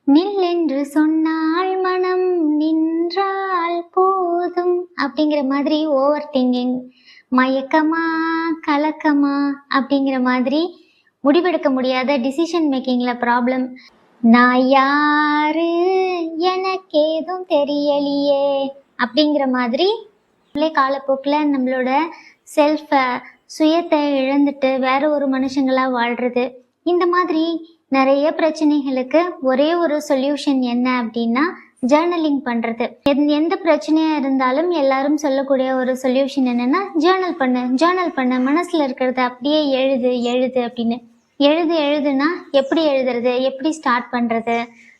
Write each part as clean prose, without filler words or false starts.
நில்லென்று சொன்னால் மனம் நின்றால் போதும் அப்படிங்கிற மாதிரி ஓவர் திங்கிங், மயக்கமா கலக்கமா அப்படிங்கிற மாதிரி முடிவெடுக்க முடியாத டிசிஷன் மேக்கிங்ல ப்ராப்ளம். நான் யாரு எனக்கு ஏதும் தெரியலையே அப்படிங்கிற மாதிரி காலப்போக்கில் நம்மளோட சுயத்தை இழந்துட்டு வேற ஒரு மனுஷங்களா வாழ்றது. இந்த மாதிரி நிறைய பிரச்சனைகளுக்கு ஒரே ஒரு சொல்யூஷன் என்ன அப்படின்னா ஜேர்னலிங் பண்றது. எந்த பிரச்சனையா இருந்தாலும் எல்லாரும் சொல்லக்கூடிய ஒரு சொல்யூஷன் என்னன்னா ஜேர்னல் பண்ணு, மனசுல இருக்கிறத அப்படியே எழுது அப்படின்னு. எழுதுனா எப்படி எழுதுறது, எப்படி ஸ்டார்ட் பண்றது,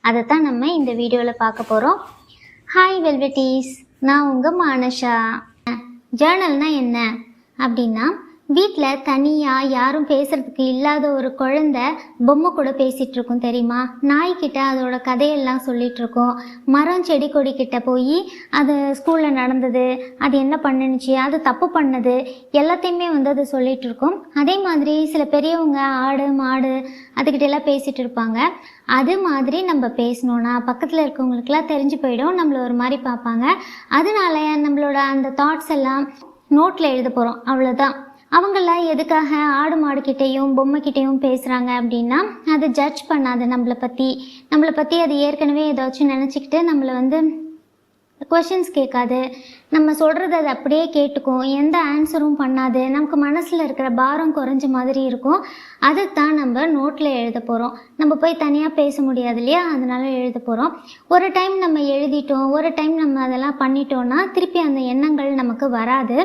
அதைத்தான் நம்ம இந்த வீடியோல பார்க்க போறோம். ஹாய் வெல்வெட்டீஸ், நான் உங்க மானஷா. ஜேர்னல்னா என்ன அப்படின்னா, வீட்டில் தனியாக யாரும் பேசுகிறதுக்கு இல்லாத ஒரு குழந்தை பொம்மை கூட பேசிகிட்டு இருக்கும் தெரியுமா? நாய்கிட்ட அதோட கதையெல்லாம் சொல்லிகிட்டு இருக்கோம். மரம் செடி கொடிக்கிட்ட போய் அது ஸ்கூலில் நடந்தது, அது என்ன பண்ணுச்சு, அது தப்பு பண்ணது எல்லாத்தையுமே அது சொல்லிகிட்டு இருக்கோம். அதே மாதிரி சில பெரியவங்க ஆடு மாடு அதுக்கிட்ட எல்லாம் பேசிகிட்டு இருப்பாங்க. அது மாதிரி நம்ம பேசணுன்னா பக்கத்தில் இருக்கவங்களுக்கெல்லாம் தெரிஞ்சு போயிடும், நம்மளை ஒரு மாதிரி பார்ப்பாங்க. அதனால நம்மளோட அந்த தாட்ஸ் எல்லாம் நோட்டில் எழுத போகிறோம், அவ்வளோதான். அவங்கெல்லாம் எதுக்காக ஆடு மாடுக்கிட்டையும் பொம்மைக்கிட்டையும் பேசுகிறாங்க அப்படின்னா, அதை ஜட்ஜ் பண்ணாது நம்மளை பற்றி அது ஏற்கனவே ஏதாச்சும் நினச்சிக்கிட்டு நம்மளை கொஷின்ஸ் கேட்காது. நம்ம சொல்கிறது அது அப்படியே கேட்டுக்கும், எந்த ஆன்சரும் பண்ணாது. நமக்கு மனசில் இருக்கிற பாரம் குறைஞ்ச மாதிரி இருக்கும். அதைத்தான் நம்ம நோட்டில் எழுத போகிறோம். நம்ம போய் தனியாக பேச முடியாது இல்லையா, அதனால எழுத போகிறோம். ஒரு டைம் நம்ம எழுதிட்டோம், ஒரு டைம் நம்ம அதெல்லாம் பண்ணிட்டோன்னா திருப்பி அந்த எண்ணங்கள் நமக்கு வராது.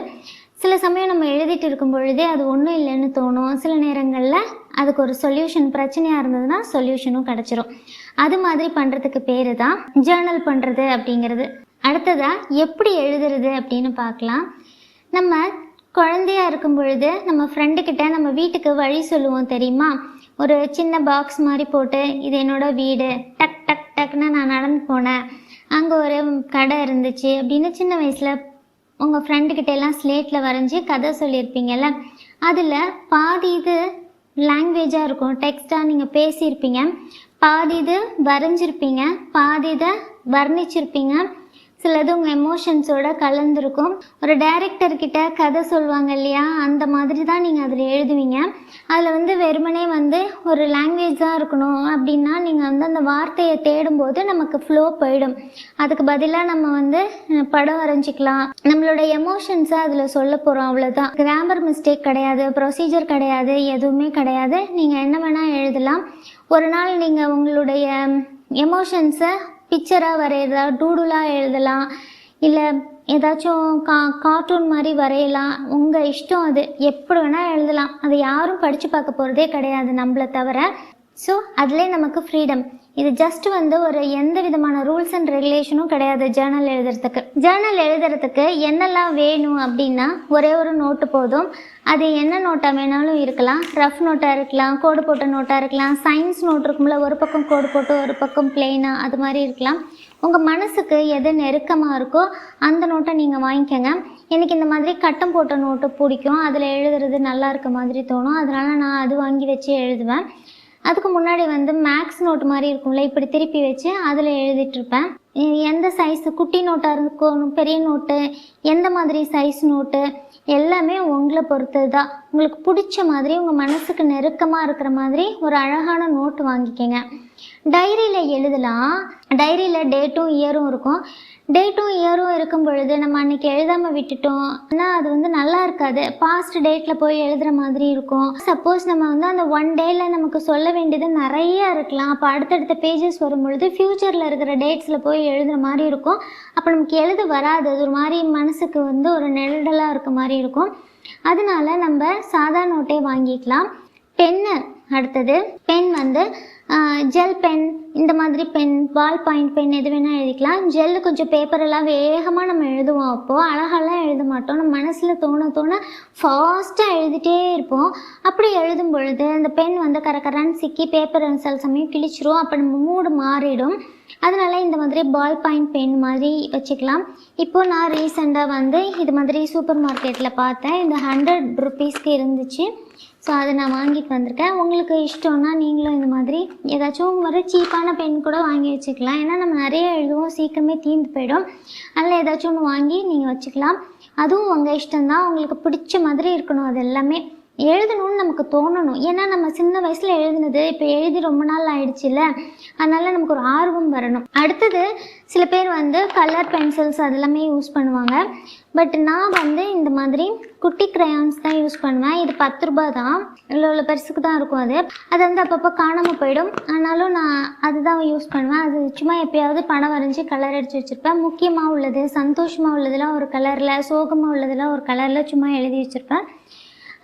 சில சமயம் நம்ம எழுதிட்டு இருக்கும் பொழுதே அது ஒன்றும் இல்லைன்னு தோணும். சில நேரங்களில் அதுக்கு ஒரு சொல்யூஷன், பிரச்சனையாக இருந்ததுன்னா சொல்யூஷனும் கிடச்சிரும். அது மாதிரி பண்ணுறதுக்கு பேர் தான் ஜேர்னல் பண்ணுறது அப்படிங்கிறது. அடுத்ததாக எப்படி எழுதுறது அப்படின்னு பார்க்கலாம். நம்ம குழந்தையாக இருக்கும் பொழுது நம்ம ஃப்ரெண்டுக்கிட்ட நம்ம வீட்டுக்கு வழி சொல்லுவோம் தெரியுமா? ஒரு சின்ன பாக்ஸ் மாதிரி போட்டு, இது என்னோடய வீடு, டக் டக் டக்குன்னு நான் நடந்து போனேன், அங்கே ஒரு கடை இருந்துச்சு அப்படின்னு சின்ன வயசில் உங்கள் ஃப்ரெண்டுக்கிட்ட எல்லாம் ஸ்லேட்டில் வரைஞ்சி கதை சொல்லியிருப்பீங்கள்ல. அதில் பாதி இது லாங்குவேஜாக இருக்கும், டெக்ஸ்டாக நீங்கள் பேசியிருப்பீங்க, பாதி இது வரைஞ்சிருப்பீங்க, பாதி இதை வர்ணிச்சிருப்பீங்க, சிலது உங்கள் எமோஷன்ஸோட கலந்துருக்கும். ஒரு டைரக்டர்கிட்ட கதை சொல்லுவாங்க இல்லையா, அந்த மாதிரி தான் நீங்கள் அதில் எழுதுவீங்க. அதில் வெறுமனே ஒரு லாங்குவேஜ் தான் இருக்கணும் அப்படின்னா நீங்கள் அந்த வார்த்தையை தேடும்போது நமக்கு ஃப்ளோ போயிடும். அதுக்கு பதிலாக நம்ம படம் வரைஞ்சிக்கலாம், நம்மளோட எமோஷன்ஸை அதில் சொல்ல போகிறோம், அவ்வளோதான். கிராமர் மிஸ்டேக் கிடையாது, ப்ரொசீஜர் கிடையாது, எதுவுமே கிடையாது. நீங்கள் என்ன வேணால் எழுதலாம். ஒரு நாள் நீங்கள் உங்களுடைய எமோஷன்ஸை பிக்சராக வரையலாம், டூடுலாக எழுதலாம், இல்லை ஏதாச்சும் கார்ட்டூன் மாதிரி வரையலாம், உங்கள் இஷ்டம். அது எப்படி வேணால் எழுதலாம். அதை யாரும் படித்து பார்க்க போகிறதே கிடையாது நம்மளை தவிர. ஸோ அதிலே நமக்கு ஃப்ரீடம். இது ஜஸ்ட் ஒரு எந்த விதமான ரூல்ஸ் அண்ட் ரெகுலேஷனும் கிடையாது. ஜேர்னல் எழுதுறதுக்கு என்னெல்லாம் வேணும் அப்படின்னா, ஒரே ஒரு நோட்டு போதும். அது என்ன நோட்டாக வேணாலும் இருக்கலாம், ரஃப் நோட்டாக இருக்கலாம், கோடு போட்ட நோட்டாக இருக்கலாம், சயின்ஸ் நோட் இருக்கும்ல, ஒரு பக்கம் கோடு போட்டு ஒரு பக்கம் பிளெயினாக, அது மாதிரி இருக்கலாம். உங்கள் மனசுக்கு எது நெருக்கமாக இருக்கோ அந்த நோட்டை நீங்கள் வாங்கிக்கோங்க. எனக்கு இந்த மாதிரி கட்டம் போட்ட நோட்டு பிடிக்கும், அதில் எழுதுறது நல்லா இருக்க மாதிரி தோணும், அதனால் நான் அது வாங்கி வச்சு எழுதுவேன். அதுக்கு முன்னாடி மேக்ஸ் நோட்டு மாதிரி இருக்கும்ல, இப்படி திருப்பி வச்சு அதில் எழுதிட்டுருப்பேன். எந்த சைஸு, குட்டி நோட்டாக இருக்கும், பெரிய நோட்டு, எந்த மாதிரி சைஸ் நோட்டு, எல்லாமே உங்களை பொறுத்தது தான். உங்களுக்கு பிடிச்ச மாதிரி உங்கள் மனசுக்கு நெருக்கமாக இருக்கிற மாதிரி ஒரு அழகான நோட்டு வாங்கிக்கோங்க. டைரியில் எழுதலாம். டைரியில் டேட்டும் இயரும் இருக்கும். டேட்டும் இயரும் இருக்கும் பொழுது நம்ம அன்றைக்கி எழுதாமல் விட்டுட்டோம், ஆனால் அது நல்லா இருக்காது. பாஸ்ட் டேட்டில் போய் எழுதுகிற மாதிரி இருக்கும். சப்போஸ் நம்ம அந்த ஒன் டேயில் நமக்கு சொல்ல வேண்டியது நிறையா இருக்கலாம். அப்போ அடுத்தடுத்த பேஜஸ் வரும் பொழுது ஃப்யூச்சரில் இருக்கிற டேட்ஸில் போய் எழுதுகிற மாதிரி இருக்கும். அப்போ நமக்கு எழுத வராது. அது ஒரு மாதிரி மனசுக்கு ஒரு நெருடலாக இருக்க மாதிரி இருக்கும். அதனால நம்ம சாதா நோட்டே வாங்கிக்கலாம். பென்னு, அடுத்தது பென் ஜெல் பென், இந்த மாதிரி பென், பால் பாயிண்ட் பென், எது வேணால் எழுதிக்கலாம். ஜெல்லு கொஞ்சம் பேப்பரெல்லாம் வேகமாக நம்ம எழுதுவோம், அப்போது அழகாலாம் எழுத மாட்டோம். நம்ம மனசில் தோண ஃபாஸ்ட்டாக எழுதிட்டே இருப்போம். அப்படி எழுதும் பொழுது அந்த பென் கரன்னு சிக்கி பேப்பர் சில சமயம் கிழிச்சிரும். அப்போ நம்ம மூடு மாறிடும். அதனால் இந்த மாதிரி பால் பாயிண்ட் பென் மாதிரி வச்சுக்கலாம். இப்போது நான் ரீசெண்டாக இது மாதிரி சூப்பர் மார்க்கெட்டில் பார்த்தேன். இந்த 100 ரூபீஸ்க்கு இருந்துச்சு. ஸோ அதை நான் வாங்கிட்டு வந்திருக்கேன். உங்களுக்கு இஷ்டம்னா நீங்களும் இந்த மாதிரி ஏதாச்சும் ஒரு சீப்பான பென் கூட வாங்கி வச்சுக்கலாம். ஏன்னா நம்ம நிறைய எழுதுவோம், சீக்கிரமே தீர்ந்து போயிடும். அதில் ஏதாச்சும் ஒன்று வாங்கி நீங்கள் வச்சுக்கலாம். அதுவும் உங்கள் இஷ்டம்தான், உங்களுக்கு பிடிச்ச மாதிரி இருக்கணும். அது எல்லாமே எழுதணும்னு நமக்கு தோணணும். ஏன்னா நம்ம சின்ன வயசில் எழுதுனது இப்போ எழுதி ரொம்ப நாள் ஆயிடுச்சுல்ல, அதனால் நமக்கு ஒரு ஆர்வம் வரணும். அடுத்தது சில பேர் கலர் பென்சில்ஸ் அதெல்லாமே யூஸ் பண்ணுவாங்க. பட் நான் இந்த மாதிரி குட்டி க்ரையான்ஸ் தான் யூஸ் பண்ணுவேன். இது 10 ரூபா தான், இவ்வளோ பெருசுக்கு தான் இருக்கும். அது அப்பப்போ காணாமல் போயிடும். ஆனாலும் நான் அதுதான் யூஸ் பண்ணுவேன். அது சும்மா எப்பயாவது படம் வரைஞ்சி கலர் அடித்து வச்சுருப்பேன். முக்கியமாக உள்ளது, சந்தோஷமாக உள்ளதெல்லாம் ஒரு கலரில், சோகமாக உள்ளதெல்லாம் ஒரு கலரில் சும்மா எழுதி வச்சுருப்பேன்.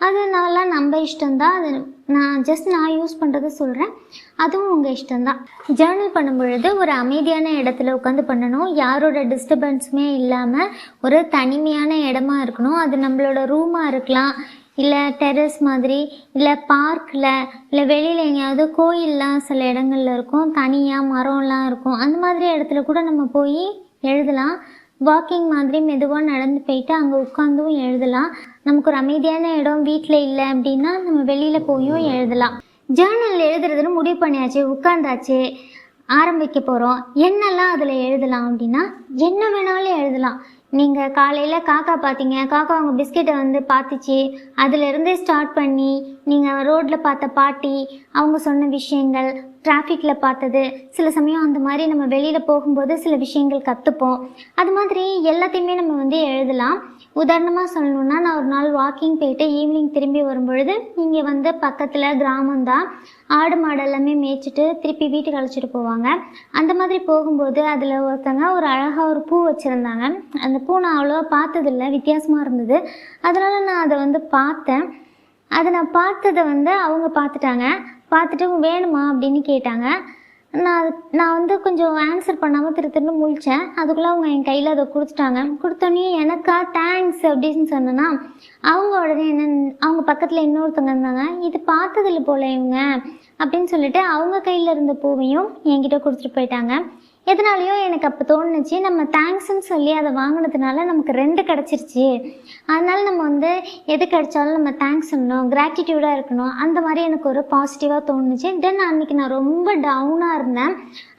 அதனால நம்ம இஷ்டம்தான். அது நான் யூஸ் பண்ணுறது சொல்கிறேன், அதுவும் உங்கள் இஷ்டம்தான். ஜேர்னல் பண்ணும் பொழுது ஒரு அமைதியான இடத்துல உட்காந்து பண்ணணும். யாரோட டிஸ்டர்பன்ஸுமே இல்லாமல் ஒரு தனிமையான இடமா இருக்கணும். அது நம்மளோட ரூமாக இருக்கலாம், இல்லை டெரஸ் மாதிரி, இல்லை பார்க்கில், இல்லை வெளியில் எங்கேயாவது கோயிலெலாம் சில இடங்கள்ல இருக்கும், தனியாக மரம்லாம் இருக்கும். அந்த மாதிரி இடத்துல கூட நம்ம போய் எழுதலாம். வாக்கிங் மாதிரி மெதுவாக நடந்து போயிட்டு அங்கே உட்காந்தும் எழுதலாம். நமக்கு ஒரு அமைதியான இடம் வீட்டில் இல்லை அப்படின்னா நம்ம வெளியில் போயும் எழுதலாம். ஜேர்னல் எழுதுறதுன்னு முடிவு பண்ணியாச்சு, உட்காந்தாச்சு, ஆரம்பிக்க போகிறோம். என்னெல்லாம் அதில் எழுதலாம் அப்படின்னா என்ன வேணாலும் எழுதலாம். நீங்கள் காலையில் காக்கா பார்த்தீங்க, காக்கா அவங்க பிஸ்கெட்டை பார்த்துச்சு, அதிலிருந்தே ஸ்டார்ட் பண்ணி நீங்கள் ரோட்டில் பார்த்த பாட்டி, அவங்க சொன்ன விஷயங்கள், டிராஃபிக்கில் பார்த்தது, சில சமயம் அந்த மாதிரி நம்ம வெளியில் போகும்போது சில விஷயங்கள் கற்றுப்போம். அது மாதிரி எல்லாத்தையுமே நம்ம எழுதலாம். உதாரணமாக சொல்லணுன்னா, நான் ஒரு நாள் வாக்கிங் போயிட்டு ஈவினிங் திரும்பி வரும்பொழுது இங்கே பக்கத்தில் கிராமம்தான், ஆடு மாடு எல்லாமே மேய்ச்சிட்டு திருப்பி வீட்டுக்கு அழைச்சிட்டு போவாங்க. அந்த மாதிரி போகும்போது அதில் ஒருத்தங்க ஒரு அழகாக ஒரு பூ வச்சுருந்தாங்க. அந்த பூ நான் அவ்வளோவா பார்த்ததில்லை, வித்தியாசமாக இருந்தது. அதனால் நான் அதை பார்த்தேன். அதை நான் பார்த்ததை அவங்க பார்த்துட்டு வேணுமா அப்படின்னு கேட்டாங்க. நான் கொஞ்சம் ஆன்சர் பண்ணாமல் திருன்னு முழித்தேன். அதுக்குள்ளே அவங்க என் கையில் அதை கொடுத்துட்டாங்க. கொடுத்தோன்னே எனக்கா தேங்க்ஸ் அப்படின்னு சொன்னேன்னா, அவங்க உடனே அவங்க பக்கத்தில் இன்னொருத்தவங்க இருந்தாங்க, இது பார்த்ததில்ல போல இவங்க அப்படின்னு சொல்லிட்டு அவங்க கையில் இருந்த பூவையும் என்கிட்ட கொடுத்துட்டு போயிட்டாங்க. எதனாலையோ எனக்கு அப்போ தோணுச்சு, நம்ம தேங்க்ஸ்ன்னு சொல்லி அதை வாங்கினதுனால நமக்கு 2 கிடச்சிருச்சு. அதனால நம்ம எது கிடைச்சாலும் நம்ம தேங்க்ஸ் சொல்லணும், கிராட்டிடியூடாக இருக்கணும். அந்த மாதிரி எனக்கு ஒரு பாசிட்டிவாக தோணுச்சு. தென் அன்றைக்கி நான் ரொம்ப டவுனாக இருந்தேன்.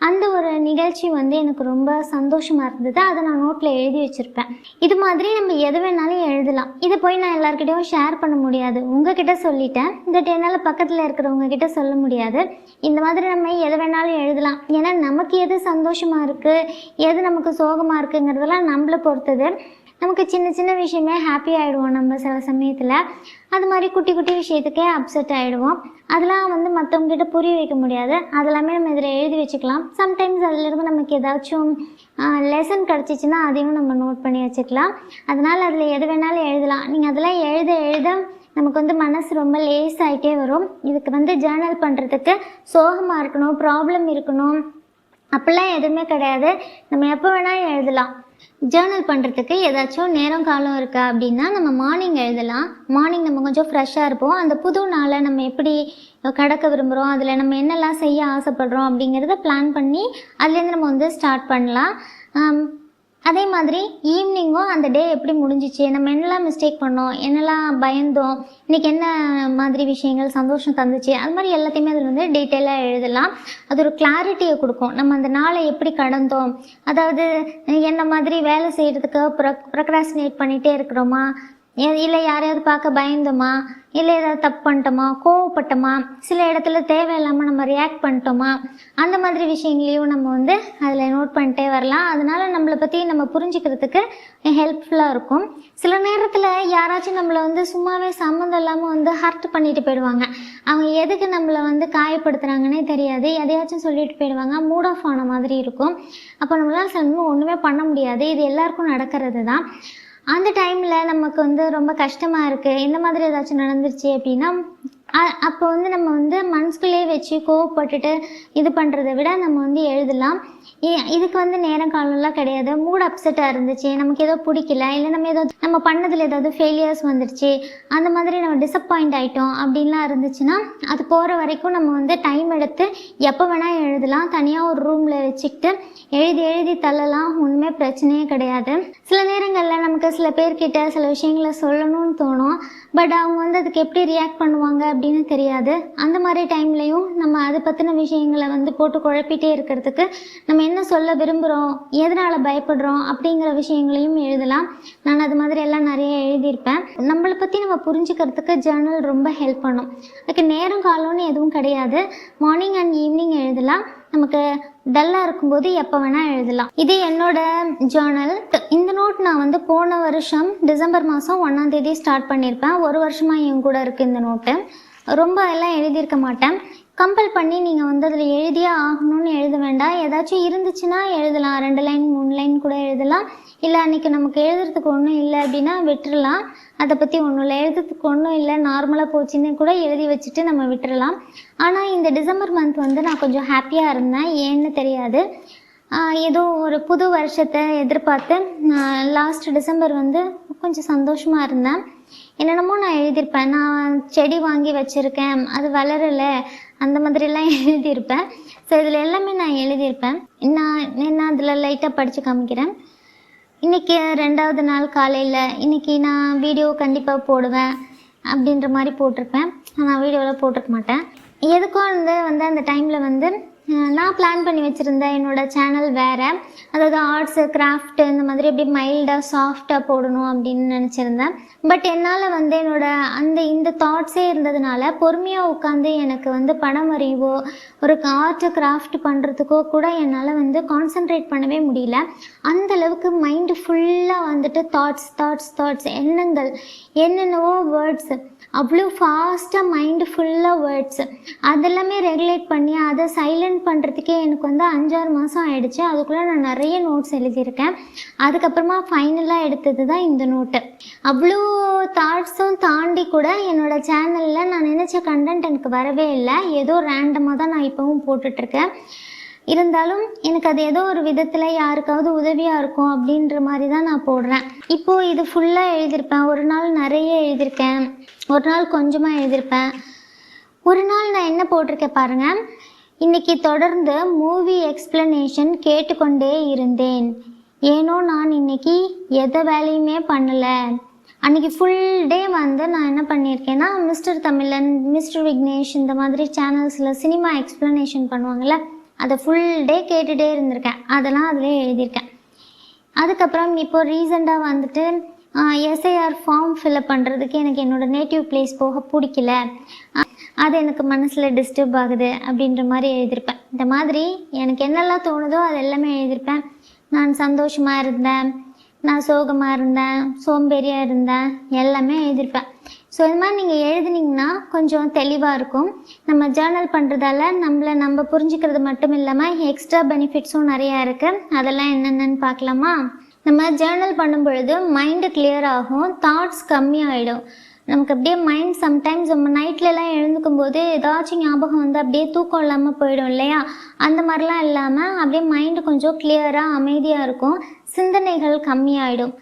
அந்த ஒரு நிகழ்ச்சி எனக்கு ரொம்ப சந்தோஷமாக இருந்தது. அதை நான் நோட்டில் எழுதி வச்சுருப்பேன். இது மாதிரி நம்ம எது வேணாலும் எழுதலாம். இதை போய் நான் எல்லாருக்கிட்டையும் ஷேர் பண்ண முடியாது, உங்ககிட்ட சொல்லிட்டேன். பட் என்னால் பக்கத்தில் இருக்கிறவங்க கிட்ட சொல்ல முடியாது. இந்த மாதிரி நம்ம எது வேணாலும் எழுதலாம். ஏன்னா நமக்கு எது சந்தோஷமாக இருக்குது, எது நமக்கு சோகமாக இருக்குங்கிறதெல்லாம் நம்மளை பொறுத்தது. நமக்கு சின்ன சின்ன விஷயமே ஹாப்பி ஆகிடுவோம் நம்ம சில சமயத்தில். அது மாதிரி குட்டி குட்டி விஷயத்துக்கே அப்செட் ஆகிடுவோம். அதெல்லாம் மற்றவங்ககிட்ட புரிய வைக்க முடியாது. அதெல்லாமே நம்ம இதில் எழுதி வச்சுக்கலாம். சம்டைம்ஸ் அதிலிருந்து நமக்கு ஏதாச்சும் லெசன் கிடச்சிச்சின்னா அதையும் நம்ம நோட் பண்ணி வச்சுக்கலாம். அதனால் அதில் எது வேணாலும் எழுதலாம். நீங்கள் அதெல்லாம் எழுத எழுத நமக்கு மனசு ரொம்ப லேஸ் ஆகிட்டே வரும். இதுக்கு ஜேர்னல் பண்ணுறதுக்கு சோகமாக இருக்கணும், ப்ராப்ளம் இருக்கணும் அப்படிலாம் எதுவுமே கிடையாது. நம்ம எப்போ வேணாலும் எழுதலாம். ஜேர்னல் பண்ணுறதுக்கு ஏதாச்சும் நேரம் காலம் இருக்கா அப்படின்னா நம்ம மார்னிங் எழுதலாம். மார்னிங் நம்ம கொஞ்சம் ஃப்ரெஷ்ஷாக இருப்போம். அந்த புது நாளை நம்ம எப்படி கடக்க விரும்புகிறோம், அதில் நம்ம என்னெல்லாம் செய்ய ஆசைப்படுறோம் அப்படிங்கிறத பிளான் பண்ணி அதுலேருந்து நம்ம ஸ்டார்ட் பண்ணலாம். அதே மாதிரி ஈவினிங்கும் அந்த டே எப்படி முடிஞ்சிச்சு, நம்ம என்னெல்லாம் மிஸ்டேக் பண்ணோம், என்னெல்லாம் பயந்தோம், இன்றைக்கி என்ன மாதிரி விஷயங்கள் சந்தோஷம் தந்துச்சு, அது மாதிரி எல்லாத்தையுமே அதில் டீட்டெயிலாக எழுதலாம். அது ஒரு கிளாரிட்டியை கொடுக்கும். நம்ம அந்த நாளை எப்படி கடந்தோம், அதாவது என்ன மாதிரி வேலை செய்கிறதுக்கு ப்ரொக்ராஸ்டினேட் பண்ணிகிட்டே இருக்கிறோமா, இல்லை யாரையாவது பார்க்க பயந்தோமா, இல்லை ஏதாவது தப்பு பண்ணிட்டோமா, கோவப்பட்டோமா, சில இடத்துல தேவையில்லாமல் நம்ம ரியாக்ட் பண்ணிட்டோமா, அந்த மாதிரி விஷயங்களையும் நம்ம அதில் நோட் பண்ணிட்டே வரலாம். அதனால் நம்மளை பற்றி நம்ம புரிஞ்சுக்கிறதுக்கு ஹெல்ப்ஃபுல்லாக இருக்கும். சில நேரத்தில் யாராச்சும் நம்மளை சும்மாவே சம்மந்தம் இல்லாமல் ஹர்ட் பண்ணிட்டு போயிடுவாங்க. அவங்க எதுக்கு நம்மளை காயப்படுத்துகிறாங்கன்னே தெரியாது, எதையாச்சும் சொல்லிட்டு போயிடுவாங்க. மூட் ஆஃப் ஆன மாதிரி இருக்கும். அப்போ நம்மளால் சில ஒன்றுமே பண்ண முடியாது. இது எல்லாருக்கும் நடக்கிறது தான். அந்த டைமில் நமக்கு ரொம்ப கஷ்டமாக இருக்குது, இந்த மாதிரி ஏதாச்சும் நடந்துருச்சு அப்படின்னா அப்போ வந்து நம்ம வந்து மனசுக்குள்ளேயே வச்சு கோவப்பட்டுட்டு இது பண்ணுறதை விட நம்ம வந்து எழுதலாம். இதுக்கு வந்து நேரம் காலம்லாம் கிடையாது. மூட் அப்செட்டாக இருந்துச்சு, நமக்கு ஏதோ பிடிக்கல, இல்லை நம்ம பண்ணதில் ஏதாவது ஃபெயிலியர்ஸ் வந்துடுச்சு, அந்த மாதிரி நம்ம டிசப்பாயிண்ட் ஆகிட்டோம் அப்படின்லாம் இருந்துச்சுன்னா அது போகிற வரைக்கும் நம்ம வந்து டைம் எடுத்து எப்போ வேணால் எழுதலாம். தனியாக ஒரு ரூமில் வச்சுக்கிட்டு எழுதி தள்ளலாம். ஒன்றுமே பிரச்சனையே கிடையாது. சில நேரங்களில் நமக்கு சில பேர்கிட்ட சில விஷயங்களை சொல்லணும்னு தோணும். பட் அவங்க வந்து அதுக்கு எப்படி ரியாக்ட் பண்ணுவாங்க அப்படின்னு தெரியாது. அந்த மாதிரி டைம்லையும் நம்ம அதை பற்றின விஷயங்களை வந்து போட்டு குழப்பிட்டே இருக்கிறதுக்கு நம்ம என்ன சொல்ல விரும்புகிறோம், எதனால் பயப்படுறோம் அப்படிங்கிற விஷயங்களையும் எழுதலாம். நான் அது மாதிரி எல்லாம் நிறைய எழுதியிருப்பேன். நம்மளை பற்றி நம்ம புரிஞ்சுக்கிறதுக்கு ஜேர்னல் ரொம்ப ஹெல்ப் பண்ணும். அதுக்கு நேரம் காலம்னு எதுவும் கிடையாது. மார்னிங் அண்ட் ஈவினிங் எழுதலாம். நமக்கு டல்லாக இருக்கும்போது எப்போ வேணால் எழுதலாம். இது என்னோட ஜேர்னல். இந்த நோட் நான் வந்து போன வருஷம் டிசம்பர் மாதம் 1ஆம் தேதி ஸ்டார்ட் பண்ணியிருப்பேன். ஒரு வருஷமாக என் கூட இருக்குது இந்த நோட்டு. ரொம்ப எல்லாம் எழுதியிருக்க மாட்டேன். கம்பல் பண்ணி நீங்கள் வந்து அதில் எழுதியே ஆகணும்னு எழுத வேண்டாம். ஏதாச்சும் இருந்துச்சுன்னா எழுதலாம். 2 லைன் 3 லைன் கூட எழுதலாம். இல்லை அன்றைக்கி நமக்கு எழுதுறதுக்கு ஒன்றும் இல்லை அப்படின்னா விட்டுறலாம். அதை பற்றி ஒன்றும் இல்லை, எழுதுறதுக்கு ஒன்றும் இல்லை, நார்மலாக போச்சுன்னு கூட எழுதி வச்சுட்டு நம்ம விட்டுறலாம். ஆனால் இந்த டிசம்பர் மந்த் வந்து நான் கொஞ்சம் ஹாப்பியாக இருந்தேன். ஏன்னு தெரியாது. ஏதோ ஒரு புது வருஷத்தை எதிர்பார்த்து லாஸ்ட் டிசம்பர் வந்து கொஞ்சம் சந்தோஷமாக இருந்தேன். என்னென்னமோ நான் எழுதியிருப்பேன். நான் செடி வாங்கி வச்சுருக்கேன், அது வளரலை, அந்த மாதிரிலாம் எழுதியிருப்பேன். ஸோ இதில் எல்லாமே நான் எழுதியிருப்பேன். நான் அதில் லைட்டாக படித்து காமிக்கிறேன். இன்றைக்கி 2வது நாள் காலையில் இன்றைக்கி நான் வீடியோ கண்டிப்பாக போடுவேன் அப்படின்ற மாதிரி போட்டிருப்பேன். நான் வீடியோவில் போட்டிருக்க மாட்டேன். எதுக்கும் வந்து அந்த டைமில் வந்து நான் பிளான் பண்ணி வச்சுருந்தேன் என்னோடய சேனல் வேறு. அதாவது ஆர்ட்ஸு கிராஃப்ட்டு இந்த மாதிரி எப்படி மைல்டாக சாஃப்டாக போடணும் அப்படின்னு நினச்சிருந்தேன். பட் என்னால் வந்து இந்த தாட்ஸே இருந்ததுனால பொறுமையாக உட்காந்து எனக்கு வந்து படம் வரைவோ ஒரு ஆர்ட்டு கிராஃப்ட் பண்ணுறதுக்கோ கூட என்னால் வந்து கான்சென்ட்ரேட் பண்ணவே முடியல. அந்தளவுக்கு மைண்டு ஃபுல்லாக வந்துட்டு தாட்ஸ் எண்ணங்கள், என்னென்னவோ வேர்ட்ஸு, அவ்வளோ ஃபாஸ்ட்டாக மைண்டு ஃபுல்லாக வேர்ட்ஸு அதெல்லாமே ரெகுலேட் பண்ணி அதை சைலண்ட் பண்ணுறதுக்கே எனக்கு வந்து 5-6 மாதம் ஆகிடுச்சு. அதுக்குள்ளே நான் நிறைய நோட்ஸ் எழுதியிருக்கேன். அதுக்கப்புறமா ஃபைனலாக எடுத்தது தான் இந்த நோட்டு. அவ்வளோ தாட்ஸும் தாண்டி கூட என்னோடய சேனலில் நான் நினச்ச கண்டென்ட் எனக்கு வரவே இல்லை. ஏதோ ரேண்டமாக தான் நான் இப்போவும் போட்டுட்ருக்கேன். இருந்தாலும் எனக்கு அது ஏதோ ஒரு விதத்தில் யாருக்காவது உதவியாக இருக்கும் அப்படின்ற மாதிரி தான் நான் போடுறேன். இப்போது இது ஃபுல்லாக எழுதியிருப்பேன். ஒரு நாள் நிறைய எழுதியிருக்கேன், ஒரு நாள் கொஞ்சமாக எழுதியிருப்பேன். ஒரு நாள் நான் என்ன போட்டிருக்கேன் பாருங்கள், இன்றைக்கி தொடர்ந்து மூவி எக்ஸ்ப்ளனேஷன் கேட்டுக்கொண்டே இருந்தேன். ஏனோ நான் இன்றைக்கி எந்த வேலையுமே பண்ணலை. அன்றைக்கி ஃபுல் டே வந்து நான் என்ன பண்ணியிருக்கேன்னா மிஸ்டர் தமிழன், மிஸ்டர் விக்னேஷ் இந்த மாதிரி சேனல்ஸில் சினிமா எக்ஸ்ப்ளனேஷன் பண்ணுவாங்கள்ல, அதை ஃபுல் டே கேட்டுகிட்டே இருந்திருக்கேன். அதெல்லாம் அதிலே எழுதியிருக்கேன். அதுக்கப்புறம் இப்போ ரீசெண்டாக வந்துட்டு எஸ்ஐஆர் ஃபார்ம் ஃபில்அப் பண்ணுறதுக்கு எனக்கு என்னோடய நேட்டிவ் பிளேஸ் போக பிடிக்கல, அது எனக்கு மனசில் டிஸ்டர்ப் ஆகுது அப்படின்ற மாதிரி எழுதியிருப்பேன். இந்த மாதிரி எனக்கு என்னெல்லாம் தோணுதோ அது எல்லாமே எழுதியிருப்பேன். நான் சந்தோஷமாக இருந்தேன், நான் சோகமாக இருந்தேன், சோம்பேறியாக இருந்தேன், எல்லாமே எழுதியிருப்பேன். ஸோ இது மாதிரி நீங்கள் எழுதுனீங்கன்னா கொஞ்சம் தெளிவாக இருக்கும். நம்ம ஜேர்னல் பண்ணுறதால நம்ம புரிஞ்சுக்கிறது மட்டும் இல்லாமல் எக்ஸ்ட்ரா பெனிஃபிட்ஸும் நிறையா இருக்குது. அதெல்லாம் என்னென்னு பார்க்கலாமா? நம்ம ஜேர்னல் பண்ணும் பொழுது மைண்டு கிளியர் ஆகும், தாட்ஸ் கம்மியாகிடும். நமக்கு அப்படியே மைண்ட் சம்டைம்ஸ் நம்ம நைட்லலாம் எழுந்துக்கும் போது ஏதாச்சும் ஞாபகம் வந்து அப்படியே தூக்கம் இல்லாமல் போயிடும் இல்லையா? அந்த மாதிரிலாம் இல்லாமல் அப்படியே மைண்டு கொஞ்சம் கிளியராக அமைதியாக இருக்கும். சிந்தனைகள் கம்மியாயிடும்.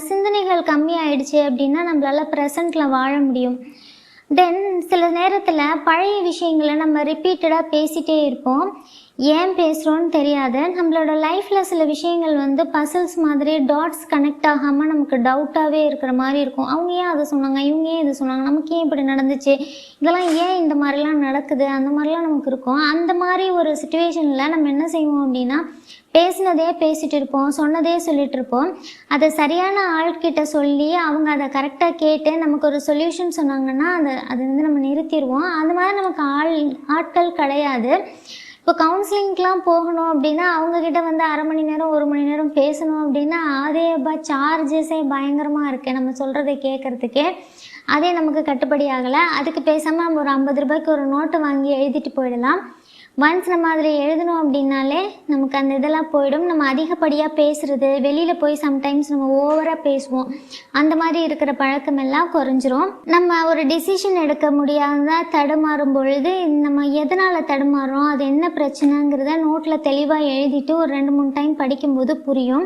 சிந்தனைகள் கம்மியாயிடுச்சு அப்படின்னா நம்மளால் ப்ரெசண்ட்டில் வாழ முடியும். தென் சில நேரத்தில் பழைய விஷயங்களை நம்ம ரிப்பீட்டடாக பேசிகிட்டே இருப்போம். ஏன் பேசுகிறோன்னு தெரியாது. நம்மளோட லைஃப்பில் சில விஷயங்கள் வந்து பசில்ஸ் மாதிரி டாட்ஸ் கனெக்ட் ஆகாமல் நமக்கு டவுட்டாகவே இருக்கிற மாதிரி இருக்கும். அவங்க ஏன் அதை சொன்னாங்க, இவங்க ஏன் இது சொன்னாங்க, நமக்கு ஏன் இப்படி நடந்துச்சு, இதெல்லாம் ஏன் இந்த மாதிரிலாம் நடக்குது, அந்த மாதிரிலாம் நமக்கு இருக்கும். அந்த மாதிரி ஒரு சுச்சுவேஷனில் நம்ம என்ன செய்வோம் அப்படின்னா பேசினதே பேசிகிட்டு இருப்போம், சொன்னதே சொல்லிகிட்டு இருப்போம். அதை சரியான ஆள்கிட்ட சொல்லி அவங்க அதை கரெக்டாக கேட்டு நமக்கு ஒரு சொல்யூஷன் சொன்னாங்கன்னா அது வந்து நம்ம நிறுத்திடுவோம். அந்த மாதிரி நமக்கு ஆட்கள் கிடையாது. இப்போ கவுன்சிலிங்க்கெலாம் போகணும் அப்படின்னா அவங்கக்கிட்ட வந்து 1/2 மணி நேரம் 1 மணி நேரம் பேசணும் அப்படின்னா அதே சார்ஜஸே பயங்கரமாக இருக்குது நம்ம சொல்கிறத கேட்குறதுக்கே. அதே நமக்கு கட்டுப்படி ஆகலை. அதுக்கு பேசாமல் நம்ம ஒரு 50 ரூபாய்க்கு ஒரு நோட்டு வாங்கி எழுதிட்டு போயிடலாம். ஒன்ஸ் நம்ம அதில் எழுதணும் அப்படின்னாலே நமக்கு அந்த இதெல்லாம் போயிடும். நம்ம அதிகப்படியாக பேசுகிறது, வெளியில் போய் சம்டைம்ஸ் நம்ம ஓவராக பேசுவோம், அந்த மாதிரி இருக்கிற பழக்கமெல்லாம் குறைஞ்சிரும். நம்ம ஒரு டிசிஷன் எடுக்க முடியாத தடுமாறும் பொழுது நம்ம எதனால் தடுமாறுறோம், அது என்ன பிரச்சனைங்கிறத நோட்டில் தெளிவாக எழுதிட்டு ஒரு 2-3 டைம் படிக்கும்போது புரியும்.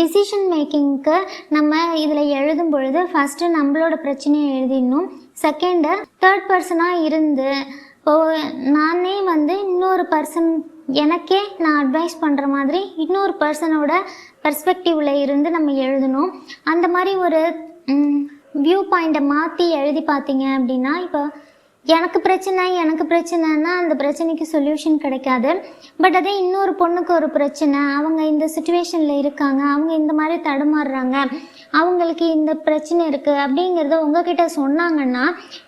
டிசிஷன் மேக்கிங்க்கு நம்ம இதில் எழுதும் பொழுது ஃபஸ்ட்டு நம்மளோட பிரச்சனையை எழுதிடணும். செகண்டு தேர்ட் பர்சனாக இருந்து நானே இன்னொரு பர்சன் எனக்கே நான் அட்வைஸ் பண்ணுற மாதிரி இன்னொரு பர்சனோட பெர்ஸ்பெக்டிவில் இருந்து நம்ம எழுதணும். அந்த மாதிரி ஒரு வியூ பாயிண்ட்டை மாற்றி எழுதி பார்த்தீங்க அப்படின்னா, இப்போ எனக்கு பிரச்சனைன்னா அந்த பிரச்சனைக்கு சொல்யூஷன் கிடைக்காது. பட் அதே இன்னொரு பொண்ணுக்கு ஒரு பிரச்சனை, அவங்க இந்த சுச்சுவேஷனில் இருக்காங்க, அவங்க இந்த மாதிரி தடுமாறுறாங்க, அவங்களுக்கு இந்த பிரச்சனை இருக்குது அப்படிங்கிறத உங்ககிட்ட சொன்னாங்கன்னா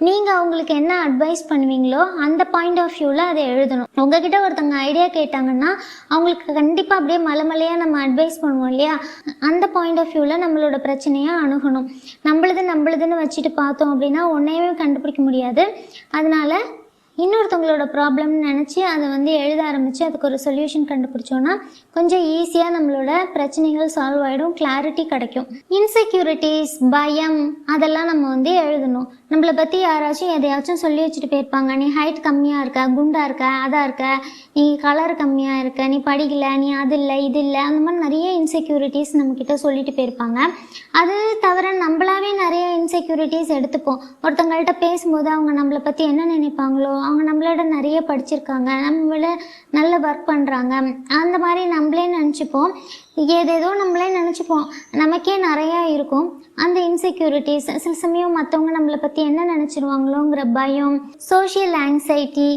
நீங்கள் அவங்களுக்கு என்ன அட்வைஸ் பண்ணுவீங்களோ அந்த பாயிண்ட் ஆஃப் வியூவில் அதை எழுதணும். உங்ககிட்ட ஒருத்தவங்க ஐடியா கேட்டாங்கன்னா அவங்களுக்கு கண்டிப்பாக அப்படியே மலைமலையாக நம்ம அட்வைஸ் பண்ணுவோம் இல்லையா, அந்த பாயிண்ட் ஆஃப் வியூவில் நம்மளோட பிரச்சனையை அணுகணும். நம்மளுதுன்னு வச்சுட்டு பார்த்தோம் அப்படின்னா ஒன்றையுமே கண்டுபிடிக்க முடியாது. அதனால் இன்னொருத்தவங்களோட ப்ராப்ளம்னு நினச்சி அதை எழுத ஆரம்பித்து அதுக்கு ஒரு சொல்யூஷன் கண்டுபிடிச்சோன்னா கொஞ்சம் ஈஸியாக நம்மளோட பிரச்சனைகள் சால்வ் ஆகிடும், கிளாரிட்டி கிடைக்கும். இன்செக்யூரிட்டிஸ், பயம், அதெல்லாம் நம்ம எழுதணும். நம்மளை பற்றி யாராச்சும் எதையாச்சும் சொல்லி வச்சுட்டு போயிருப்பாங்க. நீ ஹைட் கம்மியாக இருக்க, குண்டாக இருக்க, அதாக இருக்க, நீ கலர் கம்மியாக இருக்க, நீ படிக்கலை, நீ அது இல்லை இது இல்லை, அந்த மாதிரி நிறைய இன்செக்யூரிட்டிஸ் நம்மக்கிட்ட சொல்லிட்டு போயிருப்பாங்க. அது தவிர நம்மளாவே நிறைய இன்செக்யூரிட்டிஸ் எடுத்துப்போம். ஒருத்தவங்கள்ட்ட பேசும்போது அவங்க நம்மளை பற்றி என்ன நினைப்பாங்களோ, அவங்க நம்மளோட நிறைய படிச்சிருக்காங்க, நம்மள நல்ல ஒர்க் பண்ணுறாங்க, அந்த மாதிரி நம்மளே நினச்சிப்போம். ஏதேதோ நம்மளே நினச்சிப்போம், நமக்கே நிறையா இருக்கும் அந்த இன்செக்யூரிட்டிஸ். சில சமயம் மற்றவங்க நம்மளை பற்றி என்ன நினச்சிருவாங்களோங்கிற பயம், social anxiety,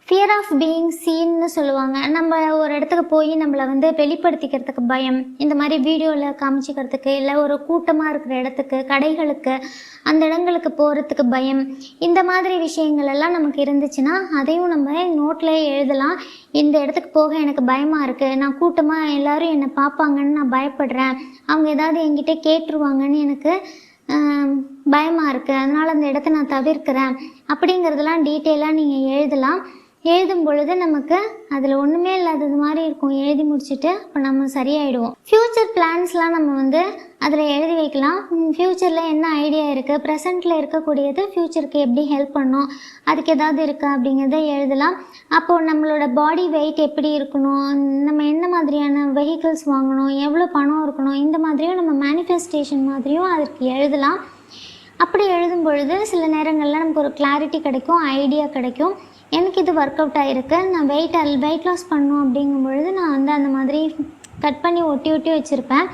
fear of being சீன்னு சொல்லுவாங்க. நம்ம ஒரு இடத்துக்கு போய் நம்மளை வெளிப்படுத்திக்கிறதுக்கு பயம், இந்த மாதிரி வீடியோவில் காமிச்சிக்கிறதுக்கு, இல்லை ஒரு கூட்டமாக இருக்கிற இடத்துக்கு, கடைகளுக்கு, அந்த இடங்களுக்கு போகிறதுக்கு பயம், இந்த மாதிரி விஷயங்கள் எல்லாம் நமக்கு இருந்துச்சுன்னா அதையும் நம்ம நோட்டில் எழுதலாம். இந்த இடத்துக்கு போக எனக்கு பயமாக இருக்குது, நான் கூட்டமாக எல்லோரும் என்னை பார்ப்பாங்கன்னு நான் பயப்படுறேன், அவங்க ஏதாவது என்கிட்ட கேட்டுருவாங்கன்னு எனக்கு பயமாக இருக்குது, அதனால் அந்த இடத்த நான் தவிர்க்கிறேன், அப்படிங்கிறதெல்லாம் டீட்டெயிலாக நீங்கள் எழுதலாம். எழுதும் பொழுது நமக்கு அதில் ஒன்றுமே இல்லாதது மாதிரி இருக்கும். எழுதி முடிச்சுட்டு இப்போ நம்ம சரியாயிடுவோம். ஃப்யூச்சர் பிளான்ஸ்லாம் நம்ம அதில் எழுதி வைக்கலாம். ஃப்யூச்சரில் என்ன ஐடியா இருக்குது, ப்ரெசண்ட்டில் இருக்கக்கூடியது ஃப்யூச்சருக்கு எப்படி ஹெல்ப் பண்ணும், அதுக்கு ஏதாவது இருக்கா அப்படிங்கிறத எழுதலாம். அப்போது நம்மளோட பாடி வெயிட் எப்படி இருக்கணும், நம்ம என்ன மாதிரியான வெஹிக்கிள்ஸ் வாங்கணும், எவ்வளோ பணம் இருக்கணும், இந்த மாதிரியும் நம்ம மேனிஃபெஸ்டேஷன் மாதிரியும் அதற்கு எழுதலாம். அப்படி எழுதும் பொழுது சில நேரங்களில் நமக்கு ஒரு கிளாரிட்டி கிடைக்கும், ஐடியா கிடைக்கும். எனக்கு இது ஒர்க் அவுட் ஆகிருக்கு, நான் வெயிட் லாஸ் பண்ணணும் அப்படிங்கும் பொழுது நான் அந்த மாதிரி கட் பண்ணி ஒட்டி வச்சுருப்பேன்.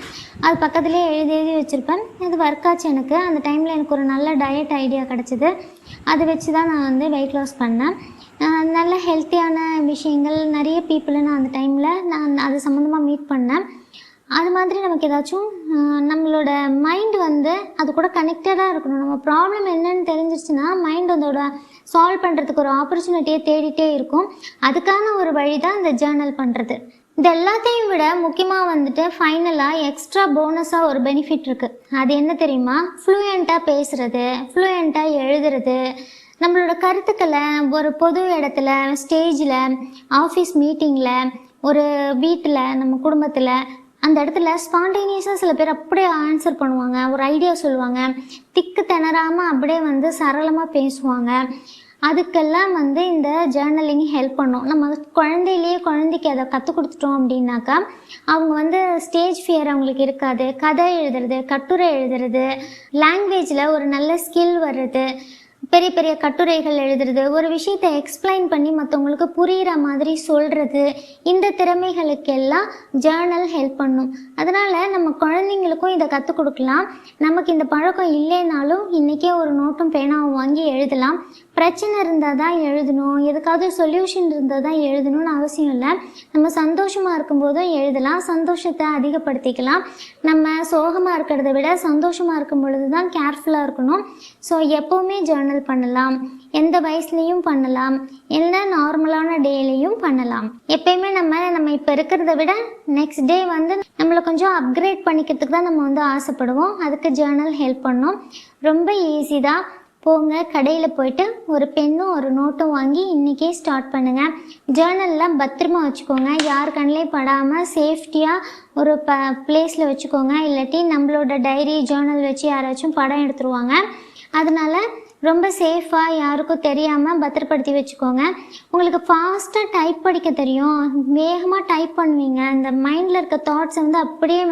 அது பக்கத்துலேயே எழுதி வச்சுருப்பேன். இது ஒர்க் ஆச்சு எனக்கு. அந்த டைமில் எனக்கு ஒரு நல்ல டயட் ஐடியா கிடச்சிது. அதை வச்சு தான் நான் வெயிட் லாஸ் பண்ணேன். நல்ல ஹெல்த்தியான விஷயங்கள் நிறைய பீப்புளை நான் அந்த டைமில் நான் அது சம்மந்தமாக மீட் பண்ணேன். அது மாதிரி நமக்கு ஏதாச்சும் நம்மளோட மைண்ட் அது கூட கனெக்டடாக இருக்கணும். நம்ம ப்ராப்ளம் என்னன்னு தெரிஞ்சிருச்சுன்னா மைண்ட் அதோட சால்வ் பண்ணுறதுக்கு ஒரு ஆப்பர்ச்சுனிட்டியை தேடிட்டே இருக்கும். அதுக்கான ஒரு வழி தான் இந்த ஜேர்னல் பண்ணுறது. இது எல்லாத்தையும் விட முக்கியமாக ஃபைனலாக எக்ஸ்ட்ரா போனஸாக ஒரு பெனிஃபிட் இருக்குது. அது என்ன தெரியுமா? ஃப்ளூயண்ட்டாக பேசுகிறது, ஃப்ளூயண்ட்டாக எழுதுறது, நம்மளோட கருத்துக்களை ஒரு பொது இடத்துல, ஸ்டேஜில், ஆஃபீஸ் மீட்டிங்கில், ஒரு வீட்டில், நம்ம குடும்பத்தில், அந்த இடத்துல ஸ்பான்டேனியஸாக சில பேர் அப்படியே ஆன்சர் பண்ணுவாங்க, ஒரு ஐடியா சொல்லுவாங்க, திக்கு திணறாமல் அப்படியே சரளமாக பேசுவாங்க. அதுக்கெல்லாம் இந்த ஜேர்னலிங் ஹெல்ப் பண்ணும். நம்ம குழந்தைக்கு அதை கற்றுக் கொடுத்துட்டோம் அப்படின்னாக்கா அவங்க ஸ்டேஜ் ஃபியர் அவங்களுக்கு இருக்காது. கதை எழுதுறது, கட்டுரை எழுதுறது, லாங்குவேஜில் ஒரு நல்ல ஸ்கில் வர்றது, பெரிய பெரிய கட்டுரைகள் எழுதுறது, ஒரு விஷயத்தை எக்ஸ்பிளைன் பண்ணி மற்றவங்களுக்கு புரிகிற மாதிரி சொல்கிறது, இந்த திறமைகளுக்கெல்லாம் ஜேர்னல் ஹெல்ப் பண்ணும். அதனால் நம்ம குழந்தைங்களுக்கும் இதை கற்றுக் கொடுக்கலாம். நமக்கு இந்த பழக்கம் இல்லைனாலும் இன்றைக்கே ஒரு நோட்டும் பேனாவும் வாங்கி எழுதலாம். பிரச்சனை இருந்தால் தான் எழுதணும், எதுக்காவது சொல்யூஷன் இருந்தால் தான் எழுதணும்னு அவசியம் இல்லை. நம்ம சந்தோஷமாக இருக்கும்போதும் எழுதலாம், சந்தோஷத்தை அதிகப்படுத்திக்கலாம். நம்ம சோகமாக இருக்கிறத விட சந்தோஷமாக இருக்கும் பொழுது தான் கேர்ஃபுல்லாக இருக்கணும். ஸோ எப்போவுமே ஜேர்னல் பண்ணலாம், எந்த வயசுலேயும் பண்ணலாம், இல்லை நார்மலான டேலையும் பண்ணலாம். எப்பயுமே நம்ம இப்போ இருக்கிறத விட நெக்ஸ்ட் டே நம்மளை கொஞ்சம் அப்கிரேட் பண்ணிக்கிறதுக்கு தான் நம்ம ஆசைப்படுவோம். அதுக்கு ஜேர்னல் ஹெல்ப் பண்ணும். ரொம்ப ஈஸி தான். போங்க, கடையில் போயிட்டு ஒரு பென்னும் ஒரு நோட்டும் வாங்கி இன்றைக்கே ஸ்டார்ட் பண்ணுங்கள். ஜேர்னல்லாம் பத்திரமா வச்சுக்கோங்க, யார் கண்ணிலே படாமல் சேஃப்டியாக ஒரு பிளேஸில் வச்சுக்கோங்க. இல்லாட்டி நம்மளோட டைரி ஜேர்னல் வச்சு யாராச்சும் படம் எடுத்துருவாங்க. அதனால் ரொம்ப சேஃபாக யாருக்கும் தெரியாமல் பத்திரப்படுத்தி வச்சுக்கோங்க. உங்களுக்கு ஃபாஸ்ட்டாக டைப் படிக்க தெரியும், வேகமாக டைப் பண்ணுவீங்க. இந்த மைண்டில் இருக்க தாட்ஸை அப்படியே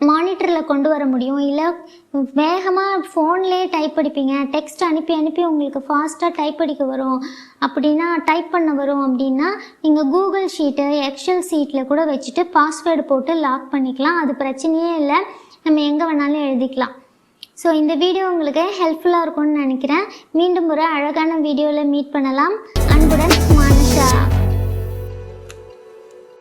மானிட்டரில் கொண்டு வர முடியும். இல்லை வேகமாக ஃபோன்லேயே டைப் படிப்பீங்க, டெக்ஸ்ட் அனுப்பி அனுப்பி உங்களுக்கு ஃபாஸ்ட்டாக டைப் படிக்க வரும் அப்படின்னா, டைப் பண்ண வரும் அப்படின்னா, நீங்கள் கூகுள் ஷீட்டு எக்ஸல் ஷீட்டில் கூட வச்சுட்டு பாஸ்வேர்டு போட்டு லாக் பண்ணிக்கலாம். அது பிரச்சனையே இல்லை, நம்ம எங்கே வேணாலும் எழுதிக்கலாம். ஸோ இந்த வீடியோ உங்களுக்கு ஹெல்ப்ஃபுல்லாக இருக்கும்னு நினைக்கிறேன். மீண்டும் ஒரு அழகான வீடியோவில் மீட் பண்ணலாம். அன்புடன் மானிஷா.